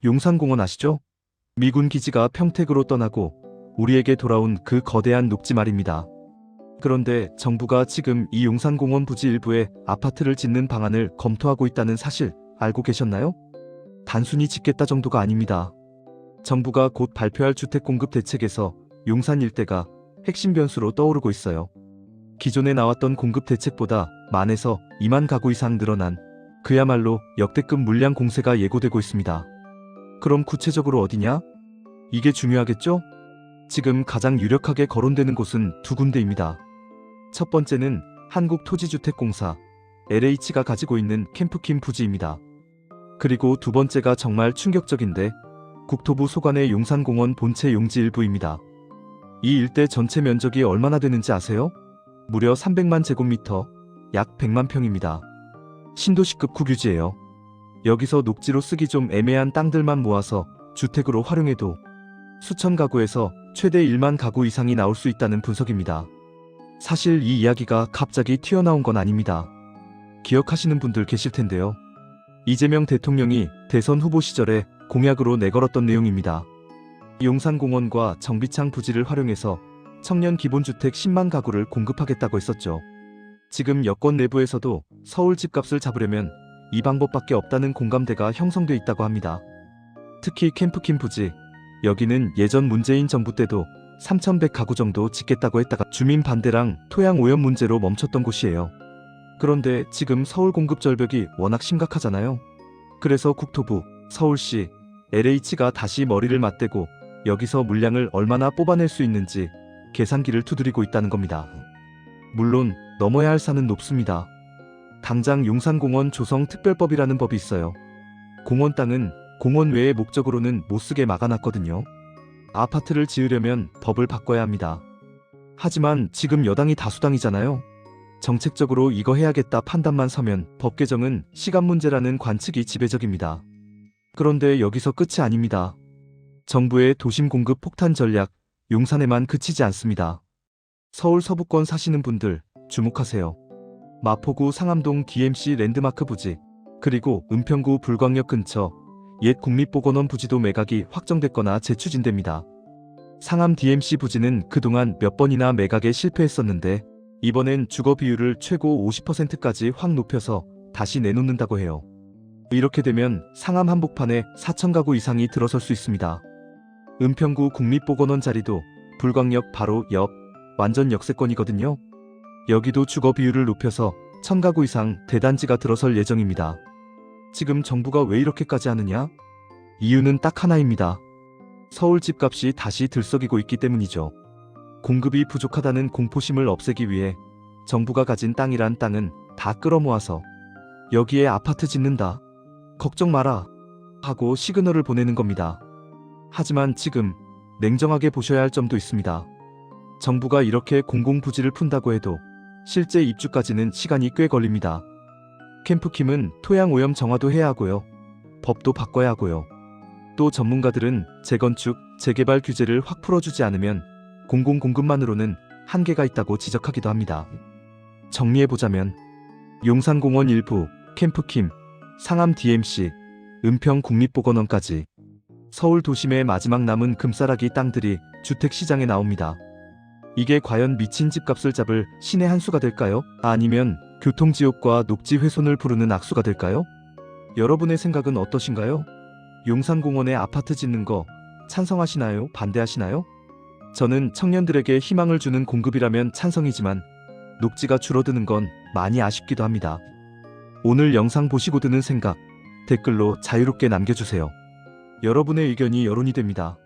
용산공원 아시죠? 미군 기지가 평택으로 떠나고 우리에게 돌아온 그 거대한 녹지 말입니다. 그런데 정부가 지금 이 용산공원 부지 일부에 아파트를 짓는 방안을 검토하고 있다는 사실 알고 계셨나요? 단순히 짓겠다 정도가 아닙니다. 정부가 곧 발표할 주택공급 대책에서 용산 일대가 핵심 변수로 떠오르고 있어요. 기존에 나왔던 공급 대책보다 10,000에서 20,000 가구 이상 늘어난 그야말로 역대급 물량 공세가 예고되고 있습니다. 그럼 구체적으로 어디냐? 이게 중요하겠죠? 지금 가장 유력하게 거론되는 곳은 두 군데입니다. 첫 번째는 한국토지주택공사 LH가 가지고 있는 캠프킴 부지입니다. 그리고 두 번째가 정말 충격적인데 국토부 소관의 용산공원 본체 용지 일부입니다. 이 일대 전체 면적이 얼마나 되는지 아세요? 무려 300만 제곱미터, 약 100만 평입니다. 신도시급 국유지예요. 여기서 녹지로 쓰기 좀 애매한 땅들만 모아서 주택으로 활용해도 수천 가구에서 최대 1만 가구 이상이 나올 수 있다는 분석입니다. 사실 이 이야기가 갑자기 튀어나온 건 아닙니다. 기억하시는 분들 계실 텐데요. 이재명 대통령이 대선 후보 시절에 공약으로 내걸었던 내용입니다. 용산공원과 정비창 부지를 활용해서 청년 기본주택 10만 가구를 공급하겠다고 했었죠. 지금 여권 내부에서도 서울 집값을 잡으려면 이 방법밖에 없다는 공감대가 형성돼 있다고 합니다. 특히 캠프킴 부지, 여기는 예전 문재인 정부 때도 3,100 가구 정도 짓겠다고 했다가 주민 반대랑 토양 오염 문제로 멈췄던 곳이에요. 그런데 지금 서울 공급 절벽이 워낙 심각하잖아요. 그래서 국토부, 서울시, LH가 다시 머리를 맞대고 여기서 물량을 얼마나 뽑아낼 수 있는지 계산기를 두드리고 있다는 겁니다. 물론 넘어야 할 산은 높습니다. 당장 용산공원 조성특별법이라는 법이 있어요. 공원 땅은 공원 외의 목적으로는 못쓰게 막아놨거든요. 아파트를 지으려면 법을 바꿔야 합니다. 하지만 지금 여당이 다수당이잖아요. 정책적으로 이거 해야겠다 판단만 서면 법 개정은 시간 문제라는 관측이 지배적입니다. 그런데 여기서 끝이 아닙니다. 정부의 도심 공급 폭탄 전략, 용산에만 그치지 않습니다. 서울 서부권 사시는 분들 주목하세요. 마포구 상암동 DMC 랜드마크 부지, 그리고 은평구 불광역 근처 옛 국립보건원 부지도 매각이 확정됐거나 재추진됩니다. 상암 DMC 부지는 그동안 몇 번이나 매각에 실패했었는데 이번엔 주거 비율을 최고 50%까지 확 높여서 다시 내놓는다고 해요. 이렇게 되면 상암 한복판에 4,000가구 이상이 들어설 수 있습니다. 은평구 국립보건원 자리도 불광역 바로 옆, 완전 역세권이거든요. 여기도 주거 비율을 높여서 1,000가구 이상 대단지가 들어설 예정입니다. 지금 정부가 왜 이렇게까지 하느냐? 이유는 딱 하나입니다. 서울 집값이 다시 들썩이고 있기 때문이죠. 공급이 부족하다는 공포심을 없애기 위해 정부가 가진 땅이란 땅은 다 끌어모아서 여기에 아파트 짓는다, 걱정 마라 하고 시그널을 보내는 겁니다. 하지만 지금 냉정하게 보셔야 할 점도 있습니다. 정부가 이렇게 공공부지를 푼다고 해도 실제 입주까지는 시간이 꽤 걸립니다. 캠프킴은 토양 오염 정화도 해야 하고요. 법도 바꿔야 하고요. 또 전문가들은 재건축, 재개발 규제를 확 풀어주지 않으면 공공공급만으로는 한계가 있다고 지적하기도 합니다. 정리해보자면 용산공원 일부, 캠프킴, 상암 DMC, 은평 국립보건원까지 서울 도심의 마지막 남은 금싸라기 땅들이 주택시장에 나옵니다. 이게 과연 미친 집값을 잡을 신의 한 수가 될까요? 아니면 교통지옥과 녹지 훼손을 부르는 악수가 될까요? 여러분의 생각은 어떠신가요? 용산공원에 아파트 짓는 거 찬성하시나요? 반대하시나요? 저는 청년들에게 희망을 주는 공급이라면 찬성이지만 녹지가 줄어드는 건 많이 아쉽기도 합니다. 오늘 영상 보시고 드는 생각 댓글로 자유롭게 남겨주세요. 여러분의 의견이 여론이 됩니다.